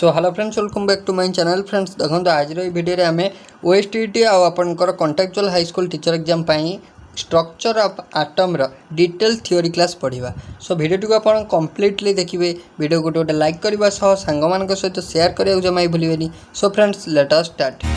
So hello friends, welcome back to my channel. Friends देखो आज video आम OSTT आपर contractual high school teacher exam structure of atom detail theory class पढ़ा। So video को आप completely देखिए। Video को गोटे लाइक करने सांग मान सहित शेयर करने जमा ही भूलें। So friends let us start.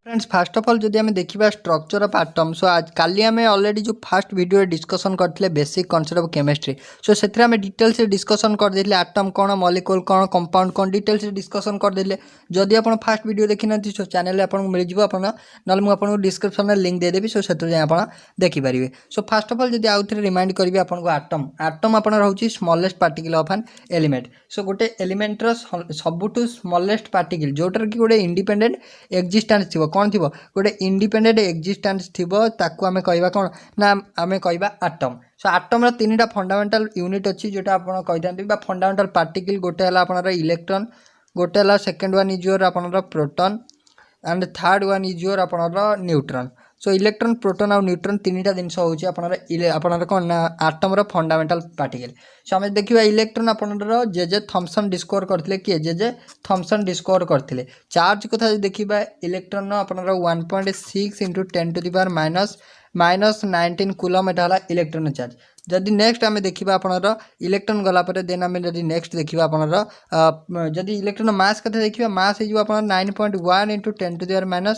Friends fast of all जदि आम देखा स्ट्रक्चर ऑफ एटम, सो आज काली आम ऑलरेडी जो फास्ट वीडियो डिस्कशन करते बेसिक कॉन्सेप्ट ऑफ केमिस्ट्री, सो से डिटेल्स डिस्कशन करदे एटम कौन, मॉलिक्यूल कौन, कंपाउंड कौन, डिटेल्स डिस्कशन करदे। जदि आप फास्ट वीडियो देखी ना सो चैनल आपको मिल जाए ना मुझे डिस्क्रिप्शन में लिंक देदेवी। सो से आप देखिपारे। सो फास्ट ऑफ ऑल जदि आउ थे रिमाइंड करी आपको एटम एटम आप रोचे smallest particle of an element. So गोटे एलिमेंटर सबुठू स्मॉलेस्ट पार्टिकल जोटार कि गोटे इंडिपेंडेंट एक्जिस्टेंस थी कौन थी गोटे इंडिपेंडेंट एक्जिस्टेंस थी ताकू आमे कहवा कौन ना आमे कहवा एटम। सो एटम रो तीन फंडामेंटल यूनिट अच्छी जोटा आप कही फंडामेंटल पार्टिकल। गोटे है इलेक्ट्रॉन, गोटे है सेकेंड वन इज योर आपनर proton and third one is your आपनर न्यूट्रॉन। सो इलेक्ट्रॉन, प्रोटॉन और न्यूट्रॉन तीनटा जिनस होची आपनर कौन ना एटम रो फंडामेंटल पार्टिकल। सो आम देखा इलेक्ट्रॉन आपनर जे थॉमसन डिस्कवर करते किए जे थॉमसन डिस्कवर करते। चार्ज कथा देखा इलेक्ट्रॉन आपनर 1.6 into 10 to the power -19 coulomb एटा इलेक्ट्रॉन चार्ज। जदि नेक्स्ट आम देखा आपनर इलेक्ट्रॉन गलापर देन आम जदि नेक्स्ट देखा आपनर जदि इलेक्ट्रॉन मास कथा देखा मास हो 9.1 into 10 to the power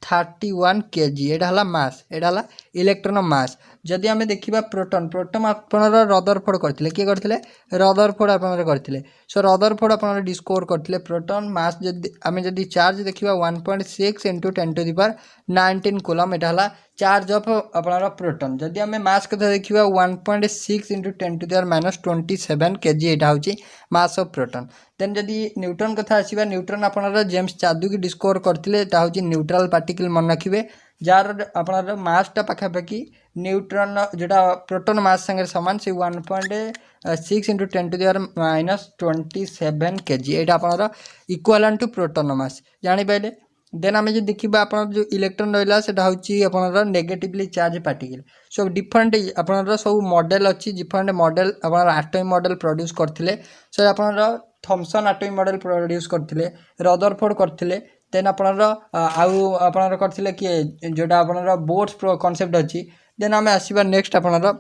-31 kg। Etah mass, Etah electron mass. जदि आम देखा प्रोटॉन, प्रोटॉन आपनर रदरफोर्ड करते किए करते रदरफोर्ड आपनर करते। सो रदरफोर्ड आपनर डिस्कवर करते प्रोटॉन मास। जदि आम जदि चार्ज देखा 1.6 into 10 to the power 19 coulomb एटा चार्ज ऑफ आपनर प्रोटॉन। जदि आम मास कथा देखा 1.6 into 10 to the power -27 kg एटा होची मास ऑफ प्रोटॉन। देन जदि न्यूट्रॉन कथा आसीबा, न्यूट्रॉन आपनर जेम्स चादुकी डिस्कवर करते होची न्यूट्रल पार्टिकल मन रखिए जार आपनर मासटा पाखापाखि न्यूट्रॉन जोटा प्रोटॉन मास संगे सामान से 1.6 into 10 to the power -27 kg एटा आपनर इक्वालेंट टू प्रोटॉन मास जानी पाइले। देन आम जो देखा आप जो इलेक्ट्रॉन रहा से हूँ negatively charge particle. So different आपनर सब मॉडल अच्छी, डिफरेंट मॉडल आपनर एटॉमिक मॉडल प्रोड्यूस करते। सो आपनर थॉमसन एटॉमिक मॉडल प्रोड्यूस करते, रदरफोर्ड करते। देन आपनर आपनर करते किए जोटा आपनर बोर्ड्स कॉन्सेप्ट अच्छी। देन आम आसवा नेक्स्ट आपनर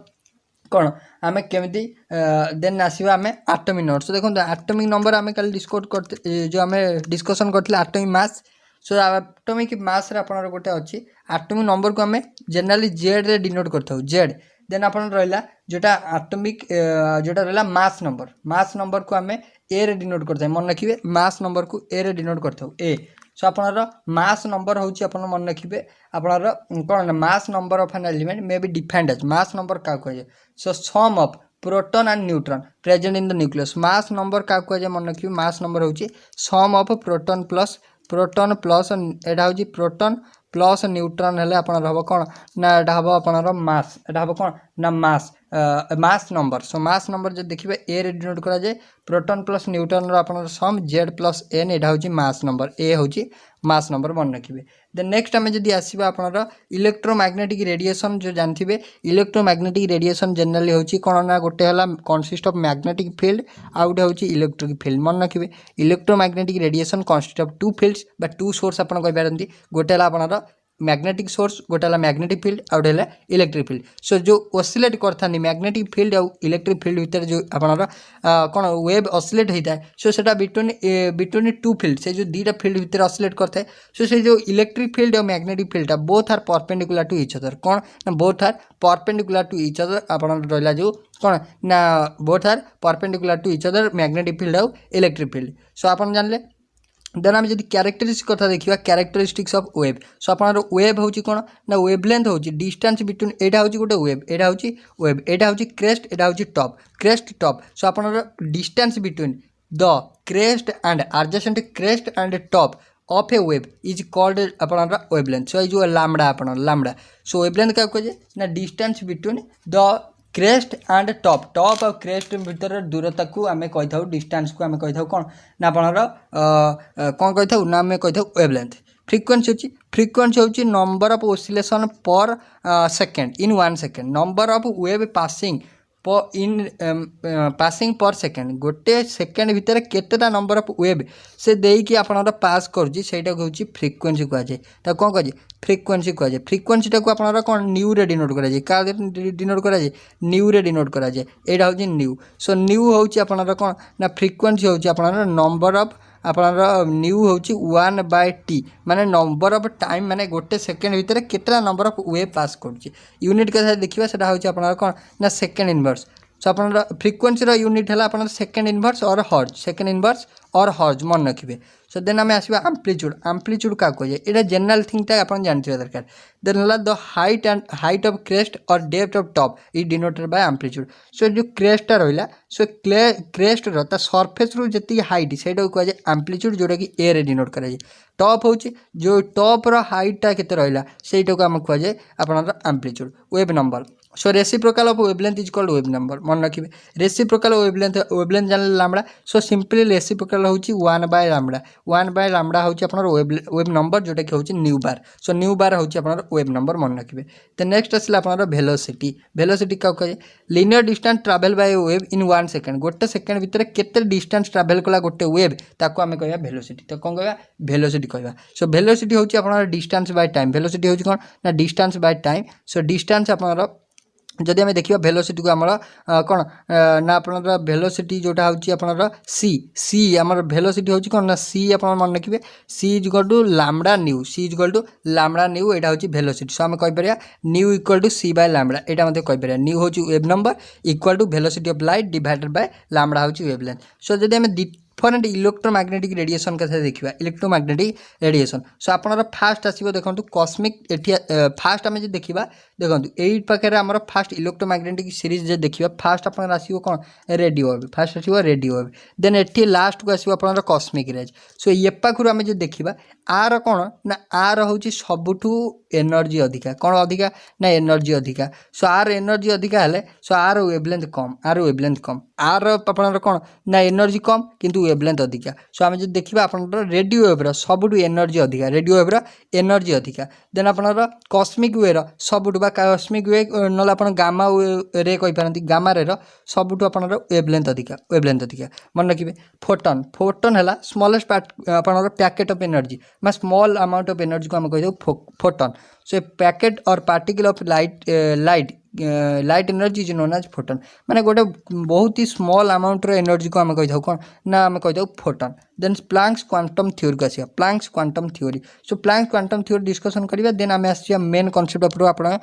कौन आम केमी देन आसवा आम एटॉमिक नंबर। सो देखो एटॉमिक नंबर आम कल डिस्कस करते जो आम डिस्कसन करते atomic mass. So atomic mass आपनर गोटे अच्छी एटॉमिक नंबर को आम जनरली जेड रे डिनोट करथौ जेड। देन आपन रहा जोटा एटॉमिक जोटा रहा मास नंबर, मास नंबर को आम ए रे डिनोट करते मन रखिए। मास नंबर को ए रे डिनोट करथौ ए। सो आपनर मास नंबर होची आपन मन रखिए आपनर कौन mass number of an element may be defined as mass number क्या कहे। So sum of proton and neutron present in the nucleus. Mass number क्या कहे मन रखिए मास नंबर होची सम ऑफ प्रोटॉन प्लस एटा हूँ प्रोटॉन प्लस न्यूट्रॉन हेल्ले आपन हम कौन ना एटा हम आपनर मास, एटा हम कौन ना मास मास नंबर। सो मास नंबर जो देखिए ए रे डिनोट करा जाए प्रोटॉन प्लस न्यूट्रॉन आपनर सम जेड प्लस एन एटा हूँ मास नंबर, ए हूँ मास नंबर मन रखिए। देन नेक्स्ट आम जब आसवा आपनर इलेक्ट्रोमैग्नेटिक रेडिएशन जो जानते इलेक्ट्रोमैग्नेटिक रेडिएशन जनरली होची कौन ना गोटे है कनसिस्ट ऑफ मैग्नेटिक फील्ड आ गोटे हूँ इलेक्ट्रिक फील्ड मन रखिए। Electromagnetic radiation consist of two fields बा टू सोर्स आपन कहि पारंती। गोटे है आपनर मैग्नेटिक सोर्स, गोटे है मैग्नेटिक फील्ड आ गोटे है इलेक्ट्रिक फील्ड। सो जो ऑसिलेट करता मैग्नेटिक फील्ड और इलेक्ट्रिक फील्ड भितर जो आपनर कौन वेव ऑसिलेट होता है। सो सेटा बिटवीन टू फील्ड से जो दीटा फील्ड भितर ऑसिलेट करता है। सो से जो इलेक्ट्रिक फील्ड और magnetic field both are perpendicular to each other कौन ना both are perpendicular to each other आपन रहा जो कौन ना both are perpendicular to each other magnetic field और इलेक्ट्रिक फील्ड। सो आपन जानले। देन आम जब क्यारेक्टरिस्टिक कथा देखा क्यारेक्टरिस्टिक्स ऑफ वेव। सो आपनर वेव हूँ कौन ना वेवलेंथ हूँ डिस्टेंस बिटवीन एटा हूँ गोटे वेव, एटा हूँ वेव, एटा हूँ क्रेस्ट, एटा हूँ टॉप, क्रेस्ट टॉप। सो आपनर distance between the crest and adjacent crest and top of a wave is called आपनर वेवलेंथ। सो जो लैम्बडा आपनर लैम्बडा। सो वेवलेंथ क्या कहे ना distance between the crest and top, top और crest भीतर दूरता को आम कही था डिस्टेंस को आम कही था कौन ना आपनर कौन कही था ना आम कही था वेवलेंथ। फ्रिक्वेन्सी होची नंबर ऑफ ओसिलेशन पर second in 1 second number of wave passing passing पर सेकेंड गोटे सेकेंड भितर केतेटा नंबर ऑफ वेव से देकी आपनर पास करूची सेटा कहूची फ्रिक्वेन्सी कह जाए ता कोन कह जाए फ्रिक्वेन्सी कह जाए फ्रिक्वेन्सी टा को आपनर कोन न्यू रे डिनोट करा जाए का डिनोट करा जाए न्यू रे डिनोट करा जाए एटा होची न्यू सो न्यू होची आपनर कोन ना फ्रिक्वेन्सी होची आपनर नंबर ऑफ आपनर न्यू होची 1/t माने नंबर ऑफ टाइम माने गोटे सेकेंड भितर केतरा नंबर ऑफ वेव पास करूची यूनिट के देखिबा सेटा होची आपनर कोन ना सेकेंड इनवर्स सो आपनर फ्रिक्वेन्सी रो यूनिट हला आपनर सेकेंड इनवर्स और हर्ज सेकेंड इनवर्स और हर्ज मन रखिबे सो देन आम आसवा आम्प्लीट्यूड क्या कहे ये जनरल थिंगटा आप जानते दरकार देन है द हाइट ऑफ क्रेस्ट और डेप्थ ऑफ टॉप ई डिनोटेड बाय आम्प्लीट्यूड सो जो क्रेस्टा रहा सो क्रेस्ट रा सरफेस रु जी हाइट से कह जाए आम्प्लीट्यूड जोटा कि ए रे डिनोट कराए टॉप हूँ जो टॉप रो हाइटा केते रहा से आम कह जाए आपनर amplitude wave number so reciprocal of wavelength is called wave number मन रखिए रेसिप्रोकल वेवलेंथ जान लामड़ा सो सिंपली रेसिप्रोकल होची 1/λ होची आपनर वेव नंबर जोटा कि होची न्यू बार सो न्यू बार होची आपनर वेव नंबर मन रखिए तो नेक्स्ट आसला आपनर वेलोसिटी क्या कहे linear distance travel by wave in 1 second गोटे सेकेंड भितर केते डिस्टेंस ट्रैवल कला गोटे वेव ताको आमे कहया वेलोसिटी तो कोन कहया वेलोसिटी कहया सो वेलोसिटी होची आपनर डिस्टेंस बाय टाइम वेलोसिटी होची कोन ना distance by time so distance आपनर जदि आम देखा वेलोसिटी को आमर कौन ना आपनर वेलोसिटी जोटा होची आपनर सी आमर वेलोसिटी होची कौन ना सी आप मन रखिए c is equal to lambda nu c is equal to lambda nu एटा होची वेलोसिटी सो आम कहि परिया nu equal to c by lambda एटा मते कहि परिया न्यू होची wave number equal to velocity of light divided by lambda होची वेवलेंथ सो जदि आम डिफरेंट इलेक्ट्रोमैग्नेटिक रेडिएशन कथा देखिबा इलेक्ट्रोमैग्नेटिक रेडिएशन सो आपनर फास्ट आसीबो देखंतु कॉस्मिक एठी फास्ट आमे जे देखिबा देखंतु एई पाखरे हमर फास्ट इलेक्ट्रोमैग्नेटिक सीरीज जे देखिबा फास्ट आपनर आसीबो कोन रेडियो वेव फास्ट आसीबो रेडियो वेव देन एठी लास्ट को आसीबो आपनर कॉस्मिक रेज सो ये पाखरु आमे जे देखिबा आर कोन ना आर होची सबुठू एनर्जी अधिका कोन अधिका ना एनर्जी अधिका सो आर एनर्जी अधिका हले सो आर वेवलेंथ कम आर आपनर कोन ना एनर्जी कम किंतु वेवलेंथ अधिका सो आमे जे देखिबा आपनर रेडियो वेव रो सबुठू एनर्जी अधिका रेडियो वेव रो एनर्जी अधिका देन आपनर कॉस्मिक वे रो सबुठू कॉस्मिक वे नला अपन गामा रे कहि पारंती गामा रे रो सबुठू आपनर वेवलेंथ अधिका मन रखिबे फोटोन हला स्मॉलेस्ट पार्ट आपनर पैकेट ऑफ एनर्जी मा स्मॉल अमाउंट ऑफ एनर्जी को हम कहि दो photon so packet or particle of light energy is known as photon माने गोटे बहुत ही स्मॉल अमाउंट रो एनर्जी को हम कहि दो कोन ना हम कहि दो photon then Planck's quantum theory को आसिया Planck's quantum theory so Planck's quantum theory discussion करिबा देन आमे आसिया मेन कांसेप्ट ऑफ आपण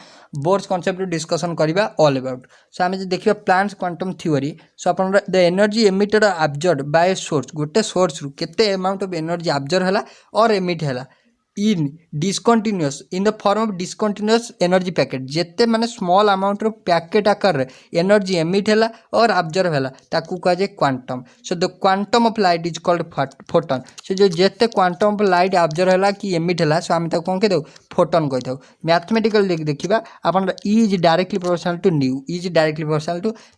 बोर्स कांसेप्ट डिस्कशन करिबा ऑल अबाउट सो आमे जे देखिबा प्लांक्स क्वांटम थ्योरी सो आपण द एनर्जी एमिटेड और अब्जॉर्ब्ड बाय सोर्स गोटे सोर्स रु केते अमाउंट ऑफ एनर्जी अब्जॉर्ब हला और एमिट हला in the form of discontinuous energy packet जेते माने स्मॉल अमाउंट रो पैकेट आकार एनर्जी एमिट हैला और ऑब्जर्व हैला ताकू कह जाए quantum so the quantum of light is called photon so जो जेते क्वांटम ऑफ लाइट ऑब्जर्व हैला कि एमिट हैला सो हम ताकू कोन के दो फोटोन कहि दो मैथमेटिकल देखिबा अपन E is directly proportional to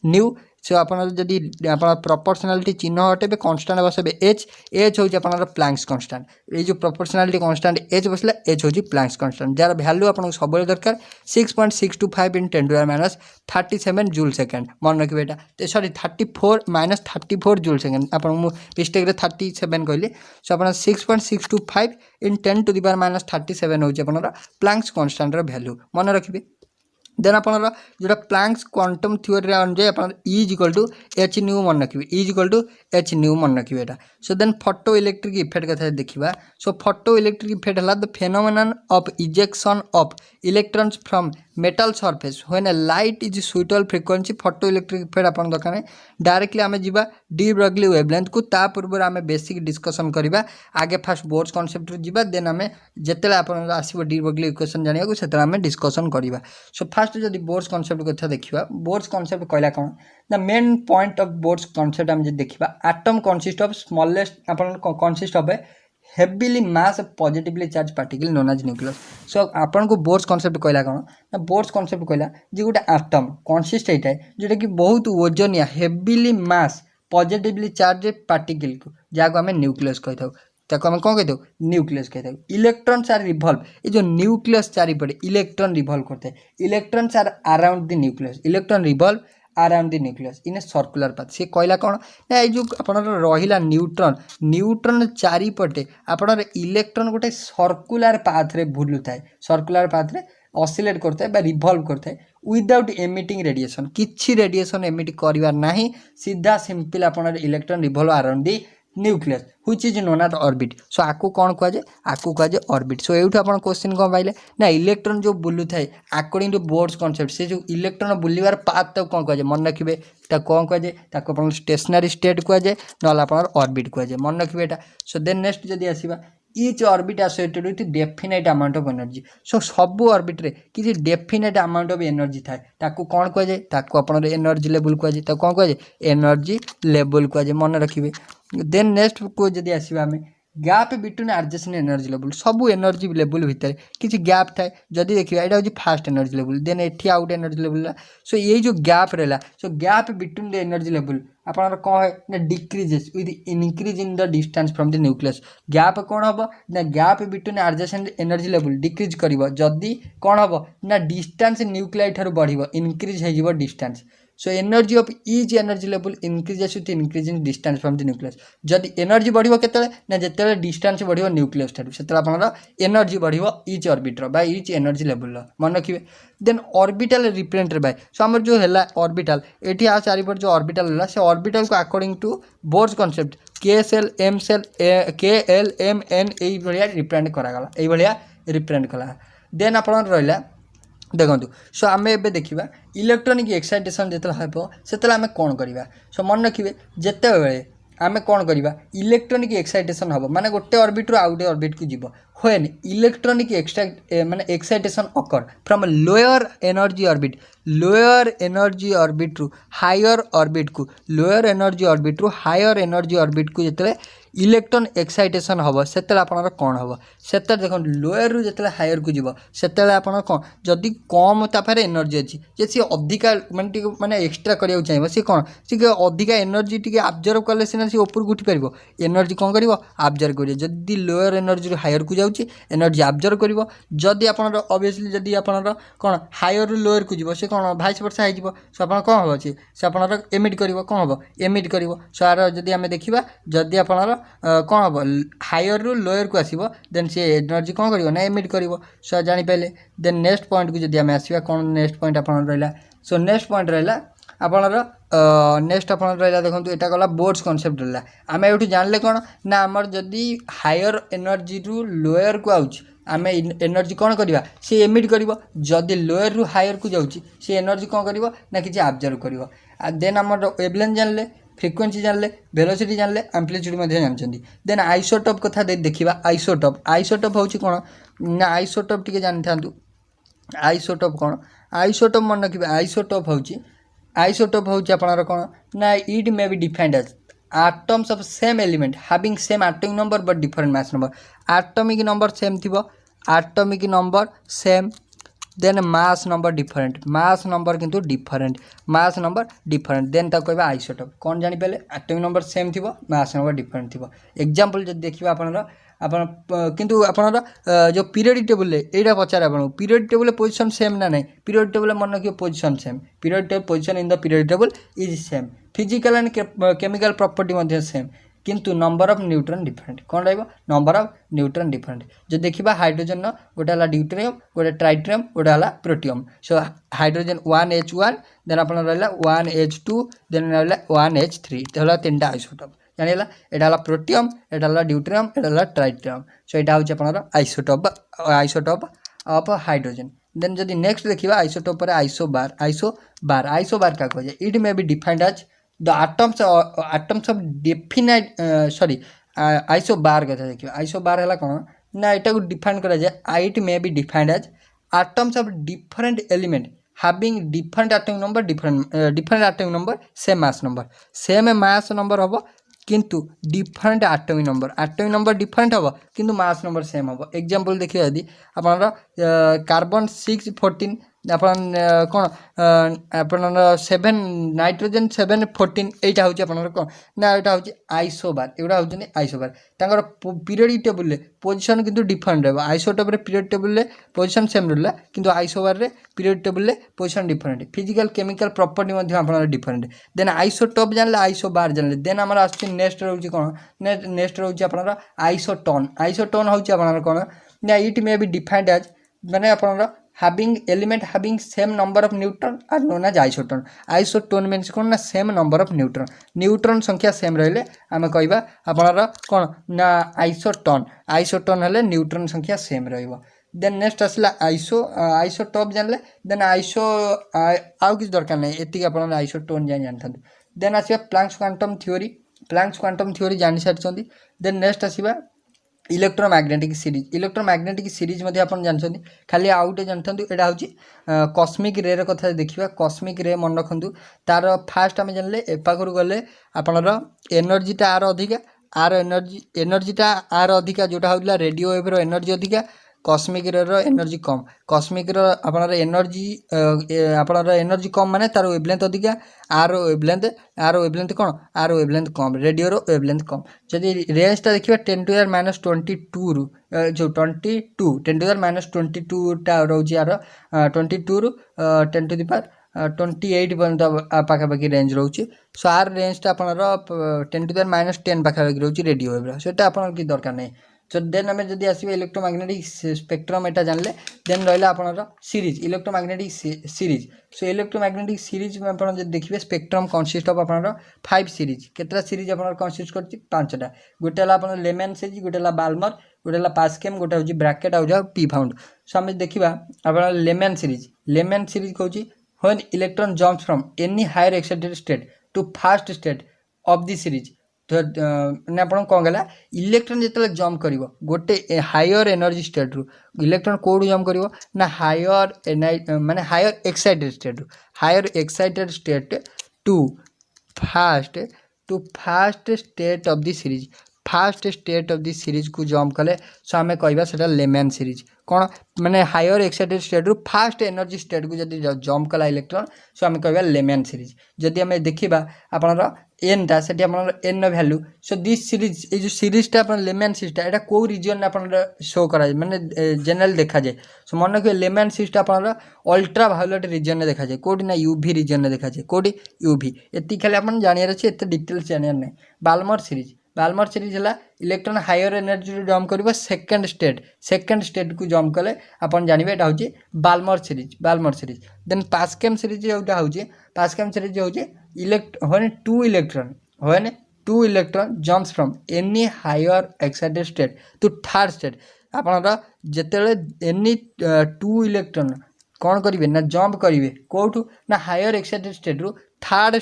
nu so आपन जदि आपन प्रोपोर्शनलिटी चिन्ह हटेबे कांस्टेंट बसेबे एच होची आपन प्लांक्स कांस्टेंट ए जो प्रोपोर्शनलिटी कांस्टेंट एच बसला एच होची प्लांक्स कांस्टेंट जार वैल्यू आपन सब दरकार 6.625 इन 10⁻³ जूल सेकंड मन रखिबे एटा सॉरी 34 - 34 जूल सेकंड आपन मु मिस्टेक रे 37 कहली सो आपन 6.625 इन 10⁻³ होची आपन प्लांक्स कांस्टेंट रो वैल्यू मन रखिबे देन आपन जो प्लांक्स क्वांटम थ्योरी अनुजाई आप E is equal to H nu मन रखिए E is equal to H nu मन रखिए एटा so then photo electric effect कथा देखिबा सो फोटो इलेक्ट्रिक इफेक्ट हला the phenomenon of ejection of electrons from metal surface when a light is suitable frequency photo electric effect आपन दकाने directly आमे जिबा डी ब्रॉगली वेवलेंथ को ता पूर्व आमे बेसिक डिस्कशन करिबा आगे फास्ट बोर्ड्स कांसेप्ट जिबा देन आमे जेतेला आपन आसीबो डी ब्रॉगली इक्वेशन जानिया को सेतरा आमे डिस्कशन करिबा सो फास्ट जदि बोर्ड्स कांसेप्ट कथा देखिबा बोर्ड्स कांसेप्ट कहला कोन the main point of Bohr's concept हम जे देखिबा एटम कंसिस्ट ऑफ स्मॉलेस्ट आपन consist of a heavily mass positively charge particle known as nucleus so आपन को बोर्ड्स कांसेप्ट कहला कोन ना बोर्ड्स कांसेप्ट कहला जे गोटे एटम कंसिस्ट एटा जोटा कि बहुत वजनिया heavily mass positively charge particle को जाको हमें न्यूक्लियस कहथाउ ताको आम कौन कही न्यूक्लियस कही। इलेक्ट्रॉन्स आर रिवॉल्व, ये जो न्यूक्लियस चारिपटे इलेक्ट्रॉन रिवॉल्व करते हैं, electrons are around the nucleus, electron revolve around the nucleus in a circular path. सी कहला कौन ना ये जो आपनर रहिला न्यूट्रॉन, न्यूट्रॉन चारिपटे आपनर इलेक्ट्रॉन गोटे सर्कुलर पाथ रे बुलुଥାଏ, सर्कुलर पाथ रे ऑसिलेट करता है रिवॉल्व करता है विदाउट एमिटिंग रेडिएशन, किछि रेडिएशन एमिट करिवार नाही, सीधा सिंपल आपनर electron revolve around the nucleus which is known as orbit. So आकु कौन कह जाए, आकु कह जाए ऑर्बिट। सो एठू आपन क्वेश्चन कौन पाइले ना इलेक्ट्रॉन जो बुलु थाए अकॉर्डिंग टू बोर्ड्स कॉन्सेप्ट, से जो इलेक्ट्रॉन बुलिवार पाथ तक कौन कह जाए मन रखिबे, ता कौन कह जाए, ताको आपन स्टेशनरी स्टेट कह जाए नला आपन ऑर्बिट कह जाए, मन रखिबे एटा। सो देन नेक्स्ट जदी आसीबा each orbit associated with definite amount of energy। so सब ऑर्बिट रे किसी डेफिनेट अमाउंट ऑफ एनर्जी थाए, ताकू कौन कह जाए, ताकू आपन एनर्जी लेवल कह जाए, ताकू कौन कह जाए एनर्जी लेवल कह जाए, मन रखिबे। देन नेक्स्ट को जदी आसीबा हमें gap between adjacent energy level, सब एनर्जी लेवल भितर किसी गैप थाए, जदि देखिए यहाँ हूँ फास्ट एनर्जी लेवल, देन एटी आउट एनर्जी लेवल। सो ये जो गैप रहा, so gap between the energy level आपन कौन है ना decreases with increase in the distance from the nucleus. Gap कौन हम ना gap between adjacent energy level decrease कर जदि कौन हम ना डिस्टेंस न्यूक्लियाई ठार बढ़ इनक्रीज हो distance. So energy of each energy level increases with increase in distance from the nucleus. जदि एनर्जी बढ़िबो केतले ना जेतले डिस्टेंस बढ़िबो न्यूक्लियस ठार, सेतले आपनर एनर्जी बढ़िबो ईच ऑर्बिटर बा ईच एनर्जी लेवल मन रखिबे। देन ऑर्बिटल रिप्रेजेंटेड बाय, सो हमर जो हैला ऑर्बिटल एठी आ चारिपर जो ऑर्बिटल हैला से ऑर्बिटल को अकॉर्डिंग टू बोर्ड्स कांसेप्ट के सेल एम सेल के एल एम एन एई भलिया रिप्रेजेंट करा गला, एई भलिया रिप्रेजेंट कला। देन आपन रहिला देखो। सो आम ए देखा इलेक्ट्रोनिक एक्साइटेशन जो हम से आम कौन करवा। सो मन रखिए जिते बड़े आम कौन करवा इलेक्ट्रोनिक एक्साइटेशन हम माने गोटे ऑर्बिट रू आउ गोटे ऑर्बिट को जीव हुएन इलेक्ट्रोनिक माने excitation occur from lower energy orbit, lower energy orbit रू हायर ऑर्बिट को, लोअर एनर्जी ऑर्बिट रू हायर एनर्जी ऑर्बिट को जिते इलेक्ट्रॉन एक्साइटेशन हम से आपनर कौन हम से देख लोअर रू जिते हायर को जीव से आपन कौन जदि कम तापारे एनर्जी अच्छी जे सी अधिका माने एक्सट्रा करिया चाहिए सी कौन सी अधिका एनर्जी टी आब्जर्व कले सीना सी ऊपर को उठी पार एनर्जी कौन कर आब्जर्व कर जदि लोअर एनर्जी हायर को जाऊँगी एनर्जी आब्जर्व कर जदि आपनर ऑब्वियसली जदि आपनर कौन हायर रू लोअर को जीव से कौन भाइस वर्षा हो सो आप कौन हम अच्छे से आपनर एमिट कर कौन हम एमिट कर सो यार जदि आम देखा जदि आपनर कौन हम हायर रू लोअर को आसो देन सी एनर्जी कौन कर ना एमिट कर सो जापारे। देन नेक्स्ट पॉइंट को जब आम आसवा कौन नेक्स्ट पॉइंट आप रहा। सो नेक्स्ट पॉइंट रहा आपनर नेक्स्ट आप रहा देखो यहाँ गला बोर्ड्स कॉन्सेप्ट रहा। आम ये जानले कौन ना आमर जदि हायर एनर्जी रू लोअर को आउच आम एनर्जी कौन करवा सी एमिट कर जदि लोअर रू हायर को जाऊँगी सी एनर्जी कौन कर ना कि आब्जर्व कर। देन आम वेवलेंथ जानले, फ्रिक्वेंसी जानले, वेलोसिटी जानले, एम्प्लीट्यूड जानते। देन आइसोटोप कथा देखा। आइसोटोप आइसोटोप हूँ कौन ना आइसोटोप टी जानी था आइसोटोप कौन आइसोटोप मन रखिए आइसोटोप हूँ आपनर कौन ना it may be defined as atoms of same element having same atomic number but different mass number. Atomic number same थी, atomic number same, then mass number different, mass number किंतु different, mass number different. Then तक कहबा isotope कौन जानी पाले atomic number same थी, मास number different थी। Example जब देखिबा आपन किंतु आपनर जो पीरियडिक टेबल एटा पचारे आपन पीरियडिक टेबल पोजीशन सेम ना नहीं, पीरियडिक टेबल मन रखियो position same, periodic table position in the periodic table is same, physical and chemical property मध्ये सेम किंतु नंबर ऑफ न्यूट्रॉन डिफरेंट। कौन रहा नंबर ऑफ न्यूट्रॉन डिफरेंट। जो देखा हाइड्रोजन गोटे है ड्यूटेरियम, गोटे ट्राइटेरियम, गोटे है protium. So hydrogen 1H1 then आप रहा 1H2 देन रहा 1H3 तो तीन आइसोटोप जानिला। यहाँ प्रोटियम, यहाँ ड्यूटेरियम, यहाँ ट्राइटेरियम। सो यहाँ हूँ आप isotope isotope of hydrogen. Then जदि नेक्स्ट देखा आइसोटोप पर आइसोबार, आइसोबार आइसोबार क्या कह it may be defined as the atoms of definite sorry isobar कथा देखिए। आइसोबार है कौन ना यहाँ को डिफाइन करा जाए it may be defined as atoms of different element having different atomic number different atomic number same mass number हम किंतु डिफरेंट एटॉमिक नंबर डिफरेंट हम किंतु मास नंबर सेम हम। एग्जांपल देखिए यदि आप कार्बन 614 आपण कौन आपण 7 नाइट्रोजन 714 एटा हूँ आप ना यहाँ हूँ आइसोबार एगुड़ा हूँ आइसोबार तांकर पीरियडिक टेबुल पोजिशन किंतु डिफरेंट रहा isotope period table position same रहा किंतु isobar period table position different physical chemical property आप डिफरेंट देन आइसोटोप जानले आइसोबार जानले देन आमर आस नेक्स्ट रोचे कौन नेक्स्ट रोचे आप आइसोटोन आइसोटोन हूँ आप कौन ना it may be defined as माने आप having element having same number of neutron are known as isoton isotone means कौन ना same number of neutron संख्या सेम रहिले आम कहवा आपणर कौन ना आइसोटोन हेले न्यूट्रन संख्या सेम रहिबो देन नेक्स्ट आसला आइसोटोप जानले देन आइसो आउ किछ दरकार नै एति आपन आइसोटोन जानथान देन आसीबा प्लैंक्स क्वांटम थ्योरी जानि सारछंदी देन नेक्स्ट आसीबा इलेक्ट्रोमैग्नेटिक सीरीज मध्य आप जानते खाली आउटे जानते यहाँ हूँ कस्मिक रे कथा देखा कस्मिक रे मन रखु तार फास्ट आम जानले एपाखर गले आपणर एनर्जीटा आर अधिका आर एनर्जीटा आर अधिका जोटा होता रेडियो वेव एनर्जी अधिका कस्मिक रे एनर्जी कम कस्मिक आपणर एनर्जी कम माने तार वेवलेंथ अधिका आर वेवलेंथ कौन आर वेवलेंथ कम रेडियो वेवलेंथ कम जदि रेंजटा देखिए 10⁻22 रु जो 22 10⁻22 टा रोचे यार 22 रु 10⁻28 पर्यंत पाखापाखि रेंज रोचे सो आर रेंजटा आपणर 10⁻10 पाखापाखि रोचे रेडियो वेव्र सेटा आपन कि दरकार नहीं तो देन आम जब आसवे इलेक्ट्रोमैग्नेटिक स्पेक्ट्रम एटा जानले देन रहा आपनर series electromagnetic series so electromagnetic series में आप देखिए स्पेक्ट्रम कनसिस्ट ऑफ आपनर 5 सीरीज केतरा सीरीज आपनर कनसिस्ट करछि 5टा गोटे हला आपन लेमन सीरीज गोटे हला बाल्मर गोटे हला पास्केम गोटे होछि ब्रैकेट आ जा पी फाउंड सो आम देखिबा आपन लेमन सीरीज कहछि when electron jumps from any higher excited state to first state of the series तो आप कौन गला इलेक्ट्रॉन जिते जंप कर गोटे हायर एनर्जी स्टेट रु इलेक्ट्रॉन कौटू जंप कर ना हायर माने higher excited state to first state of the series first state of the series को जंप कले सो आम कहवा लेमन सीरीज कौन माने हायर एक्साइटेड स्टेट रु फास्ट एनर्जी स्टेट को जब जंप कला इलेक्ट्रॉन सो आम कहवा लेमन सीरीज जदि आम देखा आपनर एन टा से n value so this series ये जो सीरीजटा आप लेमन सीरीजटा यहाँ कौ रिजन आप शो कराए माने जनरल देखा जाए सो मन रखिए लेमन सीरीजटा आप अल्ट्रा भायोलेट रिजन में देखा जाए कौटी ना यूवी रिजन में देखा जाए कौटी यूवी एति खाली आप जानवर अच्छे एत डिटेल्स जानवर नहीं बाल्मर सीरीज है इलेक्ट्रॉन हायर एनर्जी जंप कर सेकेंड स्टेट को जंप कले आप जानवे यहाँ हूँ बाल्मर सीरीज देन पास्केम सीरीज जोटा हूँ पास्केम सीरीज हूँ when two electron jumps from any higher excited state to third state आपनरा जेतेले एनी टू इलेक्ट्रॉन कौन करिवे ना जंप करिवे कोठू ना हायर एक्साइटेड स्टेट रु third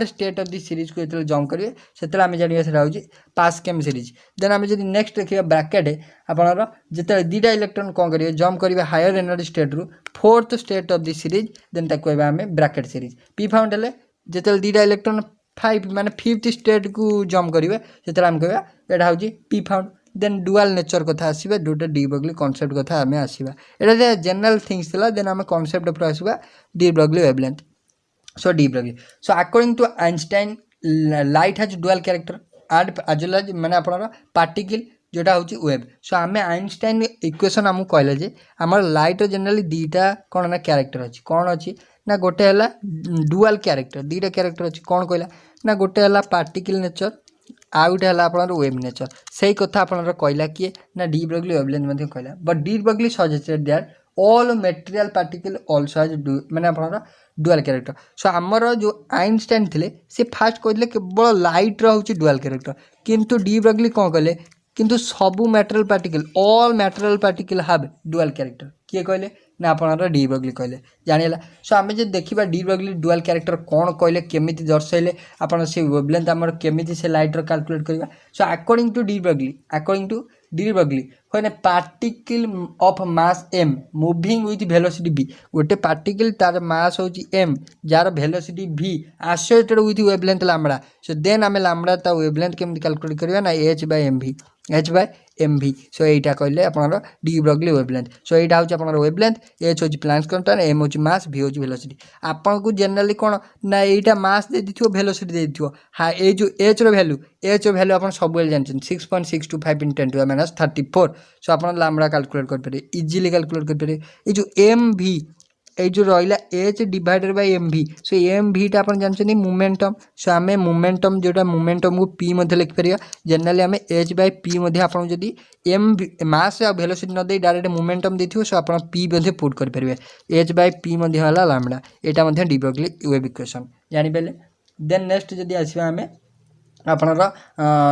state of the series को जेतेले जंप करिवे सेतेले आमे जानिबा सेटा होची पास्केम सीरीज देन आमे जदी नेक्स्ट देखिबा ब्रैकेट आपनरा जेतेले दीटा इलेक्ट्रॉन कौन करिवे जंप करिवे हायर एनर्जी स्टेट रु fourth state of the series then ताको कहबा आमे ब्रैकेट सीरीज पी फाउंड हेले जेतेले दीटा इलेक्ट्रॉन 5 माने फिफ्थ स्टेट को जंप करिवे सेतेले आमे कहबा एटा होची P found then dual nature कथा आसीबा दुटा डी ब्रॉगली कांसेप्ट कथा आमे आसीबा एटा जनरल थिंग्स थिला देन आमे कांसेप्ट ऊपर आसीबा de Broglie wavelength so de Broglie so according to Einstein light has dual character and as well as माने आपनर पार्टिकल जोटा हूँ वेब सो आम आइंस्टाइन इक्वेशन आमको कहले जे आमर लाइट जनरली दीटा कौन ना कैरेक्टर अच्छी कौन अच्छी ना गोटे है डुअल कैरेक्टर दीटा कैरेक्टर अच्छी कौन कहला ना गोटे है पार्टिकल नेचर आ गोटे है आपनर वेब नेचर से कथा आपनर कहला किए ना डी ब्रॉगली वेवलेंथ कहला but de Broglie suggested that all material particle also has माने आपनर डुअल कैरेक्टर सो आमर जो आइंस्टाइन थे से फास्ट कहले केवल लाइट रोचे डुअल कैरेक्टर किंतु डी ब्रॉगली कौन कहले किंतु सबू material particle all material particle have dual character किए कहले ना आपनर डी ब्रॉगली कहले जानिला सो आमे जे देखिबा डी ब्रॉगली डुअल कैरेक्टर कौन कहले केमिति दर्शाइले आपन से वेवलेंथ हमर केमिति से लाइट रो कैलकुलेट करबा so according to de Broglie when a particle of mass m moving with velocity v गोटे पार्टिकल तार मास होची m जार velocity v associated with wavelength lambda so then आमे लैम्बडा ता वेवलेंथ केमिति कैलकुलेट करबा ना h/mv MV सो एटा कहले आपनर डी ब्रॉगली वेवलेंथ सो एटा होची आपनर वेवलेंथ h होची प्लांक्स कांस्टेंट m होची मास v होची वेलोसिटी आपन को जनरली कोन ना एटा मास दे दिथियो वेलोसिटी दे दिथियो हा ए जो h रो वैल्यू आपन सब वेल जानछन 6.625 × 10⁻34 सो आपन लैम्बडा कैलकुलेट कर पारे इजीली कैलकुलेट कर पारे ए जो mv ए जो रहिला h divided by mv so mv टा अपन जानछनी मोमेंटम सो हमें मोमेंटम जोटा मोमेंटम को p मध्ये लिख परिया जनरली हमें h बाय p मध्ये अपन जदी m मास आ वेलोसिटी न दे डायरेक्ट मोमेंटम देथियो सो अपन p मध्ये पुट कर परिबे h बाय p मध्ये होला लैम्बडा एटा मध्ये डी ब्रॉगली वेव इक्वेशन जानि बेले देन नेक्स्ट जदी आसीबा हमें आपनर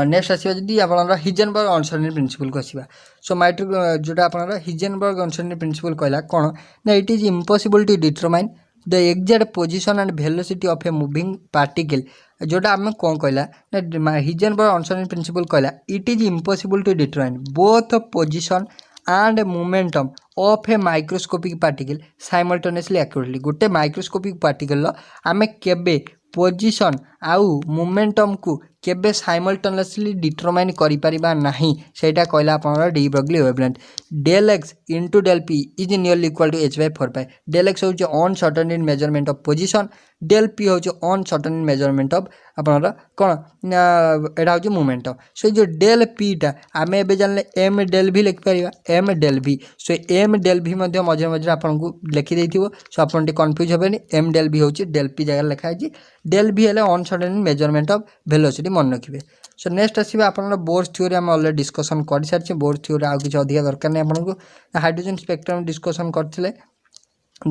नेक्स्ट आसीबा जदी आपनर हिजेनबर्ग अनसर्टेनिटी प्रिंसिपल को आसीबा सो मैट्रिक जोटा आपनर हिजेनबर्ग अनसर्टेनिटी प्रिंसिपल कहला कोन ना it is impossible to determine the exact position and velocity of a moving particle जोटा आम कौन कहला ना हिजेनबर्ग अनसर्टेनिटी प्रिंसिपल कहला it is impossible to determine both position and momentum of a microscopic particle simultaneously accurately गोटे microscopic particle आम केबे position आउ मोमेंटम को केबे साइमल्टेनियसली डिटरमाइन करि परिबा नाही सेटा कहला आपनर de Broglie wavelength del x into del p is nearly equal to h by 4 pi del x होचे uncertain measurement of position del p होचे अनसर्टेन मेजरमेंट ऑफ आपनर कोन एटा होचे मोमेंटम सो जो del p टा आमे एबे जानले m del v लिख परिबा m del v सो m del v मध्ये मझे मझे आपन को लिखि देथिबो सो आपन टे कंफ्यूज हेबेनी m del v होचे del p जगह लिखा है del v हेले अनसर्टेन मेजरमेंट ऑफ वेलोसिटी मन रखिबे सो नेक्स्ट आसीबा आपन बोर्स थ्योरी हम ऑलरेडी डिस्कशन कर सारछे बोर्स थ्योरी आ किछ अधिक दरकार नै आपन को हाइड्रोजन स्पेक्ट्रम डिस्कशन करथिले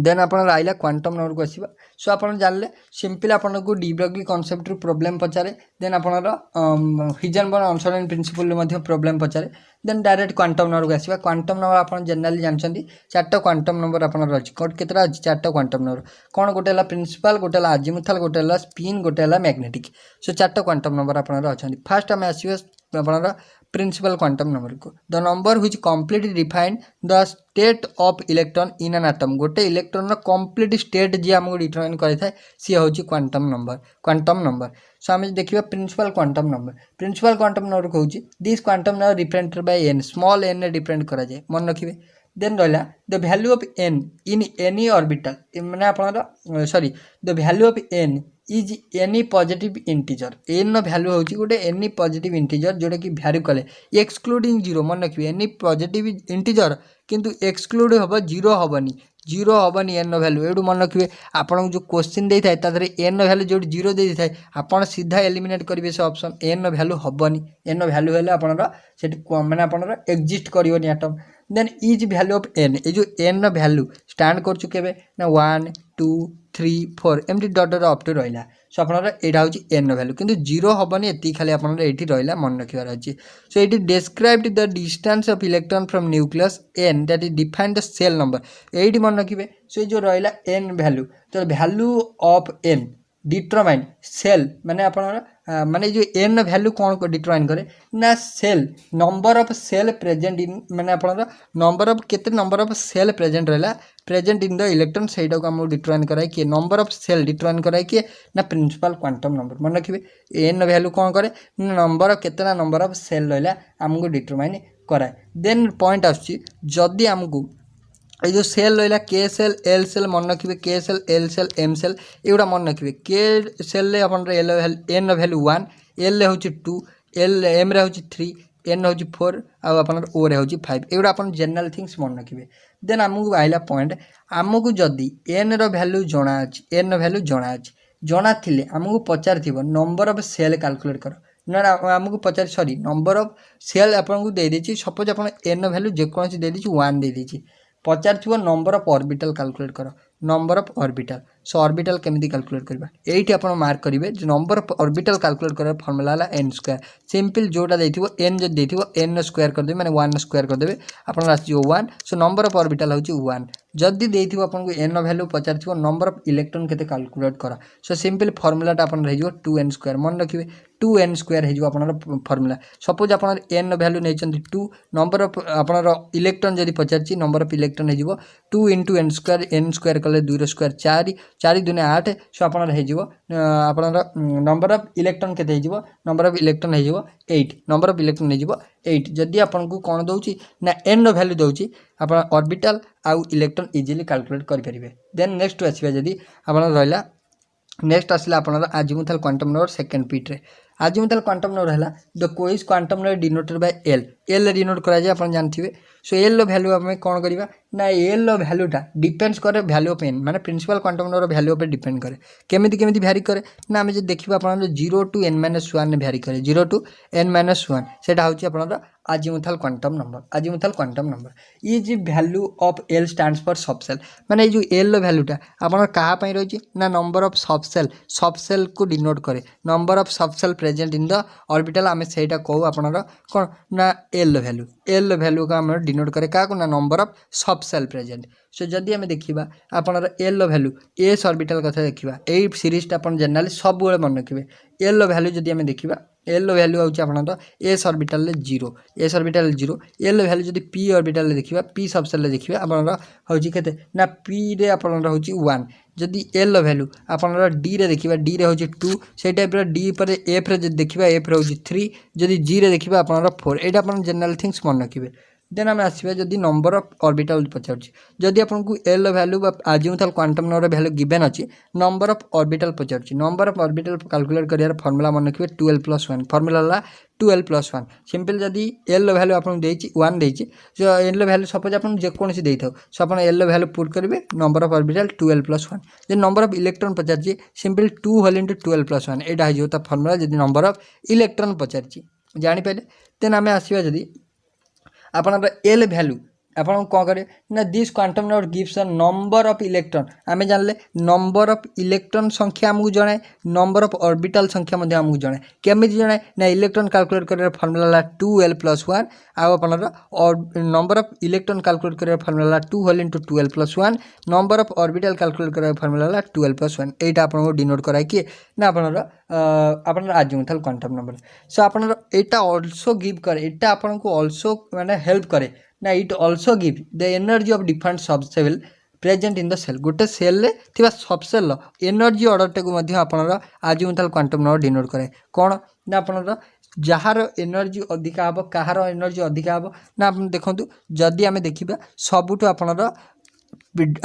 देन आपन आइला क्वांटम नंबर को आसीबा सो आपन जानले सिंपल आपन को डी ब्रॉगली कांसेप्ट रु प्रॉब्लम पचारे देन आपन हिजेनबर्ग अनसर्टेनिटी प्रिंसिपल मध्ये प्रॉब्लम पचारे देन डायरेक्ट क्वांटम नंबर को आसीबा क्वांटम नंबर आपन जनरली जानछंती चारटा क्वांटम नंबर आपन रछि कोड केतरा अछि चारटा क्वांटम नंबर कोन गोटेला प्रिंसिपल गोटेला अजीमुथल गोटेला स्पिन गोटेला मैग्नेटिक सो चारटा क्वांटम नंबर आपन रछंती फर्स्ट हम आसीबा आपन प्रिंसिपल क्वांटम नंबर को the number which completely define the state of electron in an atom गोटे इलेक्ट्रॉन रो कंप्लीट स्टेट जे हमको डिटरमाइन करै थाए सी होची क्वांटम नंबर सो हम देखिबा प्रिंसिपल क्वांटम नंबर कहूची this quantum number represented by n small n रे रिप्रेजेंट करा जाय मन रखिबे देन रहला the value of n in any orbital माने आपन sorry the value of n is any positive integer n no value होची गोटे एनी पॉजिटिव इंटीजर जोटा कि वैल्यू कले एक्सक्लूडिंग 0 मन रखिबे एनी पॉजिटिव इंटीजर किंतु एक्सक्लूड हबो 0 हबनी n नो वैल्यू एडु मन रखिबे आपन जो क्वेश्चन देई थाए तादरे n नो वैल्यू जोडी 0 देई थाए आपन सीधा एलिमिनेट करिवे से ऑप्शन n नो वैल्यू हबनी n नो वैल्यू हेले आपन सेट माने आपन एग्जिस्ट करिवनी atom then is value of n a जो n नो वैल्यू स्टैंड कर चुकेबे ना 1 2 3 4 empty dot dot up to रहिला सो आपनरा एडा होची n नो वैल्यू किंतु 0 हबनी एती खाली आपनरा एठी रहिला मन रखिवार अछि so it described the distance of electron from nucleus n that is define the shell number एठी मन रखिबे सो जो रहिला n वैल्यू तो value of n determine shell माने आपनरा माने जो n वैल्यू कौन को डिटरमाइन करे ना shell number of shell present in माने आपनरा नंबर ऑफ केते नंबर ऑफ सेल प्रेजेंट रहला प्रेजेंट इन द इलेक्ट्रॉन सेटा को हम डिटरमाइन कराय कि नंबर ऑफ सेल डिटरमाइन कराय कि ना प्रिंसिपल क्वांटम नंबर मन रखिबे n वैल्यू कौन करे नंबर ऑफ केतना नंबर ऑफ सेल रहला हमको डिटरमाइन कराय देन पॉइंट आछि जदी हमको ये जो सेल रहा के सेल एल सेल मन रखिए K shell L shell M shell एगुड़ा मन रखिए K cell N value 1 L हूँ 2 एल एम रे हूँ 3 एन हूँ 4 आपर ओ रे हूँ 5 एगुड़ा आप जनरल थिंग्स मन रखिए देन आमको आइला पॉइंट आमको जदि एन रैल्यू जना अच्छी एन रैल्यू जना अच्छी जना थिले आमको पचार थी नंबर ऑफ सेल कैलकुलेट कर ना आमको पचार सॉरी नंबर ऑफ सेल आपको दे देछि सपोज आप एन वैल्यू जेकोसी दे देछि 1 दे देछि पचार थी नंबर ऑफ ऑर्बिटल कैलकुलेट कर number of orbital so orbital केमिति कैलकुलेट करबा एठी आपण मार्क करिवे जे नंबर ऑफ ऑर्बिटल कैलकुलेट कर फार्मूला ला n स्क्वायर सिंपल जोटा देथिबो n जे देथिबो n स्क्वायर कर देबे माने 1 स्क्वायर कर देबे आपण राशि 1 सो नंबर ऑफ ऑर्बिटल होची 1 जदी देथिबो आपण को n वैल्यू पचार थिबो नंबर ऑफ इलेक्ट्रॉन केते कैलकुलेट करा सो सिंपल फार्मूला टा आपण रहिजो 2n स्क्वायर मन रखिबे 2n स्क्वायर हेजो आपण फार्मूला सपोज आपण n वैल्यू नै चंती 2 नंबर ऑफ आपण इलेक्ट्रॉन जदी पचारची नंबर ऑफ इलेक्ट्रॉन हेजो 2 * n स्क्वायर कले 2 रो स्क्वायर 4 4 दूने 8 सो आपनर हे जिवो आपनर नंबर ऑफ इलेक्ट्रॉन केते हे जिवो नंबर ऑफ इलेक्ट्रॉन हे जिवो 8 नंबर ऑफ इलेक्ट्रॉन हे जिवो 8 जदी आपन को कोन दउची ना n रो वैल्यू दउची आपन ऑर्बिटल आउ इलेक्ट्रॉन इजीली कैलकुलेट कर परिबे देन नेक्स्ट आसीबा जदी आपन रहला नेक्स्ट आसला आपन अजीमुथल क्वांटम नंबर सेकंड पीट रे अजीमुथल क्वांटम नंबर है the quiz quantum number denoted by L L denote करा जाय अपन जानथिबे सो एल रो वैल्यू हम कोन करबा ना एल रो वैल्यूटा डिपेंड्स करे वैल्यू ऑफ एन माने प्रिंसिपल क्वांटम नंबर वैल्यू पे डिपेंड करे केमिति केमिति वैरी करे ना हम जे देखिबा अपन 0 टू n - 1 ने वैरी करे 0 टू n - 1 सेटा होची अपन अजीमुथल क्वांटम नंबर ये जी value of l stands for subshell माने ये जो एल रो वैल्यूटा अपन कहा पई रहची ना नंबर ऑफ सबसेल को डिनोट करे number of subshell present in the orbital आमे सेटा कहू अपन कोन ना एल वैल्यू का हम डिनोट करे का ना number of subshell present so जदि आम देखा आपनर एल वैल्यू एस ऑर्बिटल कथा देखा यही सीरीजटा अपन जनरली सब बेले मन रखिए एल वैल्यू जदि आम देखा एल वैल्यू हूँ आपनर एस ऑर्बिटल 0 एल वैल्यू जदि पी ऑर्बिटल देखा पी सबसेल देखा आपनर हूँ के ना पी रे आपनर हूँ 1 जदि एल वैल्यू आपनर डी रे देखा डी रे हूँ 2 से टाइप डी पर एफ रे देखा एफ रे हूँ 3 जदि जी रे देखा आपनर 4 यहाँ आप जनरल थिंग्स मन रखिए देन आम आसवा जदि नंबर ऑफ ऑर्बिटल पचार जदि आपको l value azimuthal quantum number value given अच्छी नंबर ऑफ ऑर्बिटल पचार नंबर ऑफ ऑर्बिटल कैलकुलेट कर फॉर्मूला मन रखिए 12+1 फॉर्मूला है 12+1 सिंपल जदि एल वैल्यू आपको 1 देती जो एल वैल्यू सपोज आप जेकोसी दे था सो आप एल वैल्यू पुट करेंगे नंबर ऑफ ऑर्बिटल 12+1 जो नंबर ऑफ इलेक्ट्रॉन पचार सिंपल 2 होल इंटू 12+1 यहाँ हो फॉर्मूला जदि नंबर ऑफ इलेक्ट्रॉन पचार जापारे देन आम आसवा जदि आपन एल वैल्यू आपन कौन करे ना this quantum number gives a number of electron आम जानले नंबर ऑफ इलेक्ट्रॉन संख्या आमको जनाए नंबर ऑफ ऑर्बिटल संख्या आमको जनाए केमी जनाए ना इलेक्ट्रॉन कैलकुलेट कर फॉर्मूला 2l+1 आपनर नंबर ऑफ इलेक्ट्रॉन कैलकुलेट कर formula 2 whole into 12+1 number of orbital calculate कर फॉर्मूला 12+1 एटा आपन डिनोट कराए कि ना आपनर अजीमुथल क्वांटम नंबर सो आपनर एटा आल्सो गिव करे एटा आपन को आल्सो माने हेल्प करे ना it also give the energy of different subshell present in the shell गोटे सेल रे थिबा सबसेल एनर्जी ऑर्डर टे आपनर अजीमुथल क्वांटम नंबर डिनोट करे कौन ना आपनर जार एनर्जी अधिका हम कहार एनर्जी अधिका हम ना आप देखूँ जदि आम देखा सबुठ आपनर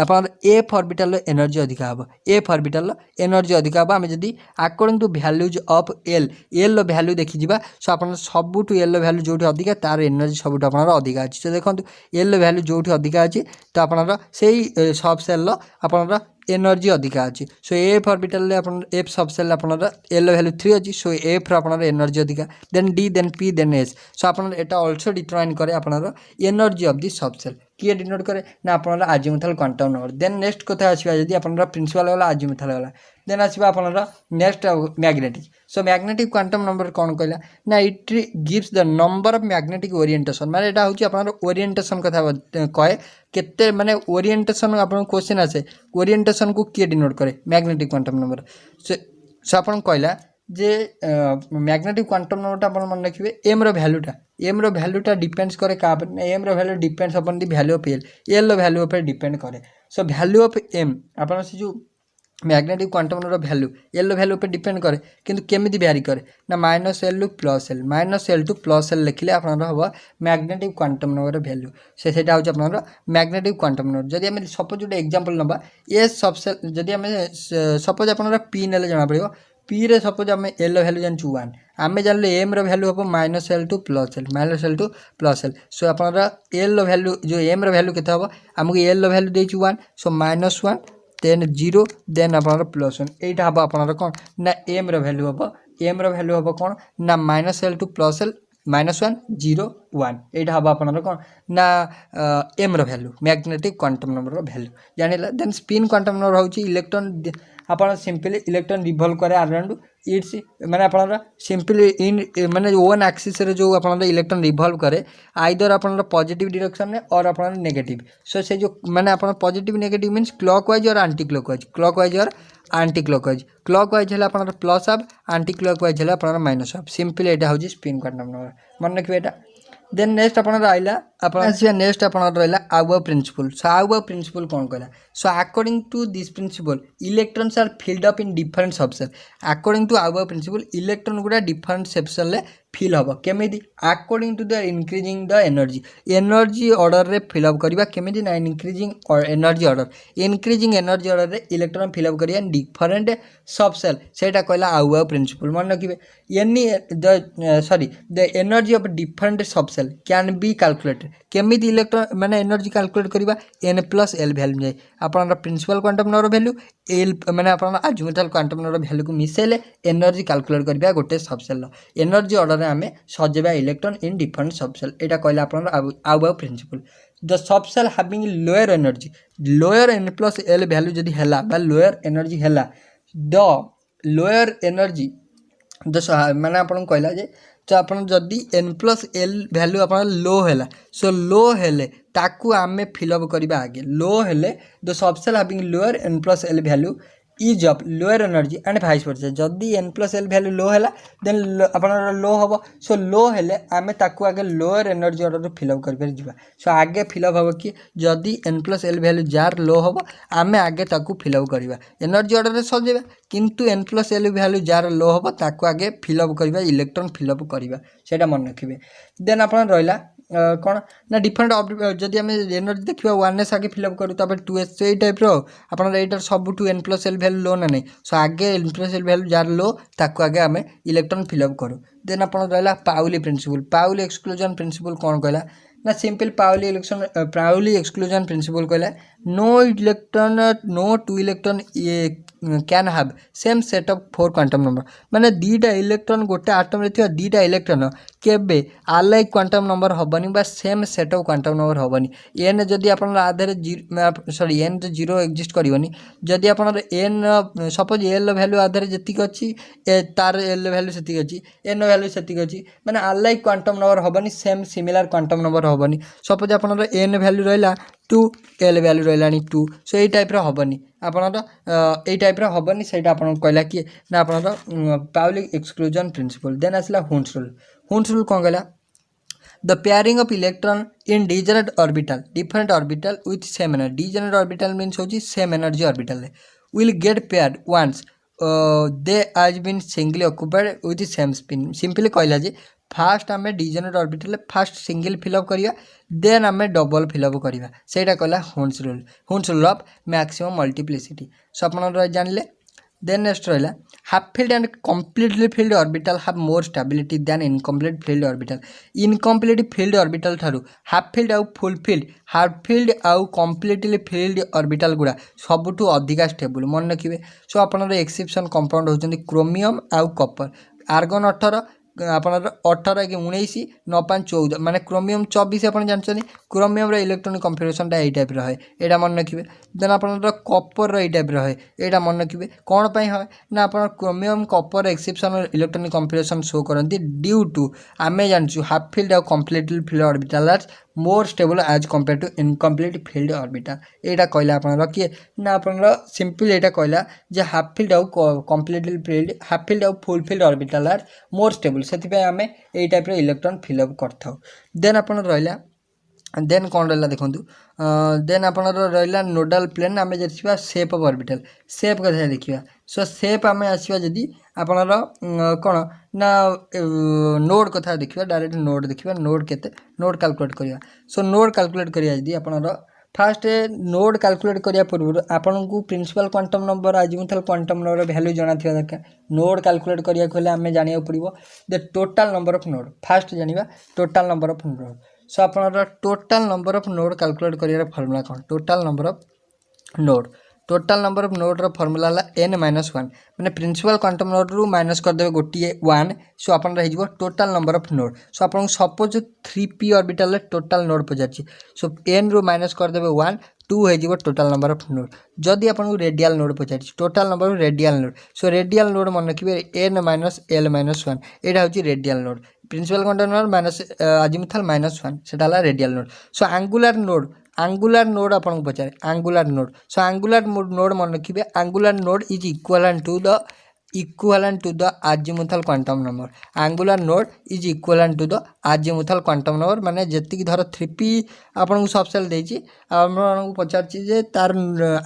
आपन एफ ऑर्बिटल एनर्जी अधिका हम एफ ऑर्बिटल एनर्जी अधिका हम आम जदि according to values of L value देखी सो आप सबुठ एल वैल्यू जो अधिका तार एनर्जी सबुठ आप अधिका अच्छी तो देखो एल वैल्यू जो अधिका अच्छी तो आपनर से सब सेल आपनर एनर्जी अधिका अच्छी so f orbital f subshell आपनर एल वैल्यू 3 अच्छी सो एफ आपनर एनर्जी अधिका then d then p then s so आपनर एटा आल्सो डिटरमाइन करे आपनर एनर्जी ऑफ द सबसेल किए डिनोट करे ना आपनर azimuthal quantum number then next कथा आसीबा जदि आपनर प्रिंसिपल वाला अजीमुथल वाला देन आसीबा आपनर next magnetic so magnetic quantum number कौन कहला ना it gives the number of magnetic orientation माने एटा होची आपनर ओरिएंटेशन कथा कहे केते माने ओरिएंटेशन आपन क्वेश्चन आसे ओरिएंटेशन को किए डिनोट करे मैग्नेटिक क्वांटम नंबर सो आपन कहला जे मैग्नेटिक क्वांटम नंबरटा अपन मन रखिए एम रो वैल्यूटा डिपेंड्स करे का एम रो वैल्यू डिपेंड्स अपन दी वैल्यू ऑफ एल रो वैल्यू पर डिपेंड करे सो वैल्यू ऑफ एम अपन से जो magnetic quantum number value L value पर डिपेंड करे किंतु केमिति वैरी करे ना -l to +l to +l लिखले आपन हम मैग्नेटिक क्वांटम नंबर वैल्यू से सेटा होछ आपन मैग्नेटिक क्वांटम नंबर जदि हम सपोज गोटे एग्जांपल नबा एस सबसेल जदि हम सपोज आपन पी नेले जाना पड़िबो पी रे सपोज आम एल वैल्यू जानू 1 आम जानले एम रो वैल्यू हम -l टू +l सो आपन एल वैल्यू जो एम रो वैल्यू केते हम हमको एल वैल्यू देछि 1 सो -1 देन 0 देन आपन +1 एटा हम आपन कोन ना एम रो वैल्यू हम कोन ना -l टू +l -1 0 1 एटा हम आपन कोन ना एम रो वैल्यू मैग्नेटिक क्वांटम नंबर रो वैल्यू जानिला देन स्पिन क्वांटम नंबर होची इलेक्ट्रॉन आपन सिंपली इलेक्ट्रॉन रिवॉल्व करे अराउंड इट्स माने आपन सिंपली इन माने वन एक्सिस रे जो आपन इलेक्ट्रॉन रिवॉल्व करे आइदर आपन पॉजिटिव डायरेक्शन में और आपन नेगेटिव सो से जो माने आपन पॉजिटिव नेगेटिव मींस क्लॉकवाइज और एंटी क्लॉकवाइज और एंटी क्लॉकवाइज है आपन प्लस ऑफ एंटी क्लॉकवाइज है आपन माइनस ऑफ सिंपली एटा हो स्पिन क्वांटम नंबर मन रखिए एटा देन नेक्स्ट अपन रहा आप नेक्स्ट अपन रहा आउ प्रिंसिपल सो आउ प्रिंसिपल कौन कहला so according to this principle electrons are filled up in different subshell according to Aufbau principle electron गुड़ा डिफरेंट सबसेल फिल हम केमी according to the increasing the energy order रे फिल अप करबा केमी ना इंक्रीजिंग एनर्जी एनर्जी ऑर्डर रे electron fill up करिया different subshell सेटा कहला आउ प्रिंसिपल मन रखिबे any the energy of different subshell can be calculated केमी इलेक्ट्रॉन माने एनर्जी कैलकुलेट करबा n+l वैल्यू जाए आपन principal quantum number value L माने आपन अजूमेटल क्वांटम नंबर वैल्यू को मिसेले एनर्जी कैलकुलेट करबा गोटे सबसेल एनर्जी ऑर्डर रे हमें सजेबा इलेक्ट्रॉन इन डिफरेंट सबसेल एटा कहला आपन आउ principle the subshell having lower energy lower n+l value जदी हैला बा लोअर एनर्जी हैला द लोअर एनर्जी द माने आपन कहला जे तो आपन जदी n+l वैल्यू आपन लो हैला सो लो हेले ताकू आमे फिलअप करबा आगे लो हेले the subshell having lower n+l value is of lower energy and vice versa जदी n+l वैल्यू लो हैला देन आपन लो हबो सो लो हेले आमे ताकू आगे लोअर एनर्जी ऑर्डर फिलअप कर पर जिबा सो आगे फिलअप हबो कि जदी n+l वैल्यू जार लो हबो आमे आगे ताकू फिलअप करबा एनर्जी ऑर्डर रे सजेबा किंतु n+l वैल्यू जार लो हबो ताकू आगे फिलअप करबा इलेक्ट्रॉन फिलअप करबा सेटा मन रखिबे देन आपन रहला कौन ना डिफरेंट जदि आम एनर्जी देखा 1s आगे फिलअप करूँ तब 2s तो यही टाइप रहा यहाँ सब n+l वैल्यू लो ना नहीं सो आगे n+l वैल्यू जार लो ताको आगे आम इलेक्ट्रॉन फिलअप करूँ देन आप रहा Pauli principle Pauli exclusion principle कौन कहला ना सिंपल पाउली एक्सक्लूजन प्रिंसिपल कहला no two electron can have same set of 4 quantum number माने दीटा इलेक्ट्रॉन गोटे आटम रे थिया दीटा इलेक्ट्रॉन केबे अलाइक क्वांटम नंबर हबनी बा same set of quantum number हबनी एन जदी आपन आधार सॉरी एन तो 0 एग्जिस्ट करबनी जदी आपन एन सपोज एल वैल्यू आधार जति अछि तार एल वैल्यू सेति अछि एन वैल्यू सेति अछि माने अलाइक क्वांटम नंबर हबनी सेम सिमिलर क्वांटम नंबर हबनी सपोज आपन एन वैल्यू रहला 2 एल वैल्यू रहलानी 2 सो एई टाइप रो हबनी आपन एई टाइप रो हबनी सेटा आपन कहला कि ना आपन पाउली एक्सक्लूजन प्रिंसिपल देन आसला हुन्स रूल कौन कहला the pairing of electron in degenerate orbital different orbital with same energy degenerate orbital means होची same energy orbital will get paired once they has been singly occupied with same spin simply कहला जे first आम degenerate orbital first single fill up करिया then आम double fill up करिया सेटा कहला Hund's rule of maximum multiplicity so अपन जानले देन नेक्स्ट रहा half filled and completely filled orbital have more stability than incomplete filled orbital incomplete filled orbital ठारू half filled आउ फुल फिल्ड हाफ फिल्ड आउ completely filled orbital गुड़ा सबुठू अधिका stable मन रखिए सो आपन एक्सेप्शन कंपाउंड होचंदी क्रोमियम आउ कॉपर आर्गन 18 आपन 18 कि 19 9 5 14 माने क्रोमियम 24 आपन जानछनी क्रोमियम रो इलेक्ट्रॉनिक कन्फिगरेशन टा एई टाइप रहे एटा मन रखिबे देन आपन कॉपर रो एई टाइप रहे एटा मन रखिबे कोन पई होय ना आपन chromium copper exception electronic configuration show करंती ड्यू टू आमे जानछु हाफ फील्ड और completely filled orbital are more stable as compare to incomplete filled orbital एटा कहला आपन रखिए ना आपन सिंपल एटा कहला जे हाफ फील्ड और कंप्लीटली फील्ड हाफ फील्ड और full filled orbital are more stable से आम यही टाइप इलेक्ट्रॉन फिलअप कर देन आप रहा देन कौन रहा देखूँ देन आप रहा नोडाल प्लेन आम देखा सेप ऑफ ऑर्बिटल सेप कथा देखा सो सेप आम आसवा जदि आपणर कौन ना नोड कथा देखा डायरेक्ट नोड देखा नोड के नोड कैलकुलेट करवा सो नोड कैलकुलेट करिया जदि आपणर फास्ट नोड कैलकुलेट करिया पूर्व आपन को principal quantum number azimuthal quantum number value जाना थिया दरकार नोड कैलकुलेट करिया खोले आमे जानिया पड़िबो the total number of node first जानिबा total number of node so आपन total number of node calculate करिया फार्मूला कोन टोटल नंबर ऑफ नोड रो फार्मूला ला n-1 माने प्रिंसिपल क्वांटम नोड रु माइनस कर देबे गोटिए 1 सो आपन रहि जिवो total number of node so आपन suppose 3p orbital total node पजाची सो n रु माइनस कर देबे 1 2 हो जिवो टोटल नंबर ऑफ नोड जदि आपन रेडियल नोड पजाची total number radial node so radial node मन रखिबे n-l-1 एटा होची radial node principal quantum number minus azimuthal -1 सेटा ला radial node so angular node आपन पचारे angular node so angular node मन रखिबे angular node is equivalent to the equivalent to the azimuthal quantum number. Angular node is equivalent to the azimuthal quantum number माने जेतिक धर 3p आपन को subshell देछि आपन को पचारछि जे तार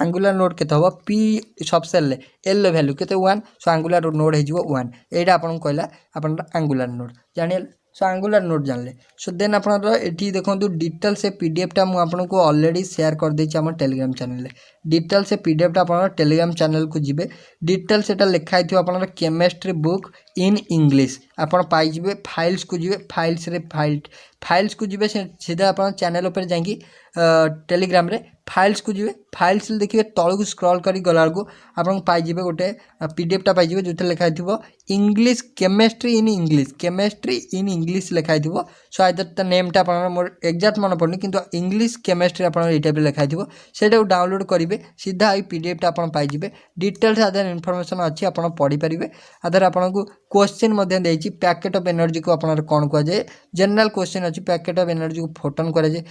angular node केते हबो p सबसेल ले l वैल्यू केते 1 सो angular node हे जिवो 1 एटा आपन को कहला आपन angular node जानिल सो angular node जानले सो देन आपन एठी देखंतु डिटेल से pdf टा मु आपन को ऑलरेडी शेयर कर देछि हमर टेलीग्राम चैनल ले डिटेल से pdf टा आपन टेलीग्राम चैनल को जिबे डिटेल सेटा लिखा हिथियो आपन केमिस्ट्री बुक इन इंग्लिश आपन पाई जिबे फाइल्स को जिबे फाइल्स को जिबे सीधा आपन चैनल ऊपर जांगी टेलीग्राम रे फाइल्स को जिबे फाइल्स देखिए तळु को स्क्रॉल करी गलार को आपन पाई जिबे गोटे पीडीएफ टा पाई जिबे जोते लिखा हिथिबो इंग्लिश केमिस्ट्री इन इंग्लिश लिखा हिथिबो सो आइदर द नेम टा आपन मोर एग्जैक्ट मन पड़नी किंतु इंग्लिश केमिस्ट्री आपन एटा पे लिखा हिथिबो सेटा डाउनलोड करिवे सीधा आई पीडीएफ टा आपन पाई जिबे डिटेल्स आधार इन्फॉर्मेशन अच्छी आपन पढ़ी परिवे आधार आपन को क्वेश्चन मध्य देछि पैकेट ऑफ एनर्जी को आपन कोन को जाय जनरल क्वेश्चन अछि पैकेट ऑफ एनर्जी को फोटोन करे जे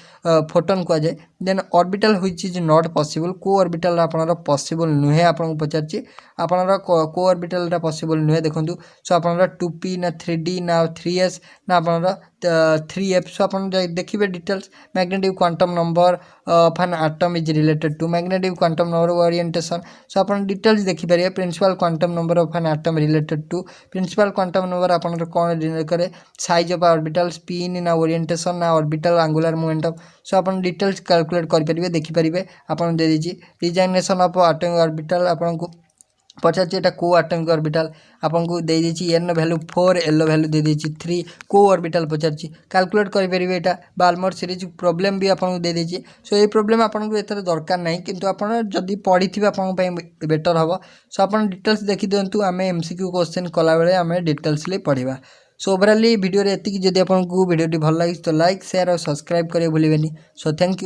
फोटोन को जाय then orbital which is not possible को ऑर्बिटल आपन पॉसिबल नुहे आपन को पचारछि आपन को ऑर्बिटल टा पॉसिबल नुहे देखंतु सो आपन 2p ना 3d ना 3s ना आपन 3f सो आपन देखिबे details magnetic quantum number of an atom is related to magnetic quantum number orientation so आपन डिटेल्स देखि परिए principal quantum number of an atom related to principal quantum number आपन कोन रिलेट करे साइज ऑफ ऑर्बिटल स्पिन ना orientation ना orbital angular momentum so आपन details calculate कर परिबे देखि परिबे आपन दे दिछि डिजाइनेशन ऑफ एटॉमिक ऑर्बिटल आपन को पचारछि एटा को एटॉमिक ऑर्बिटल आपन को दे दिछि n वैल्यू 4 l वैल्यू दे दिछि 3 को ऑर्बिटल पचारछि कैलकुलेट करि परिबे एटा बाल्मर सीरीज प्रॉब्लम भी आपन को दे दिछि सो ए प्रॉब्लम आपन को एतर दरकार नै किंतु आपन जदी पढिथिबे आपन पय बेटर हबो सो आपन डिटेल्स देखि दियंतु हमें एमसीक्यू क्वेश्चन कला बेले हमें डिटेल्स ले पढिबा सो ओवरऑली वीडियो रे एतिकी जदी आपन को वीडियो टी भल लागि तो लाइक शेयर और सब्सक्राइब करे भूलिबेनी सो थैंक यू।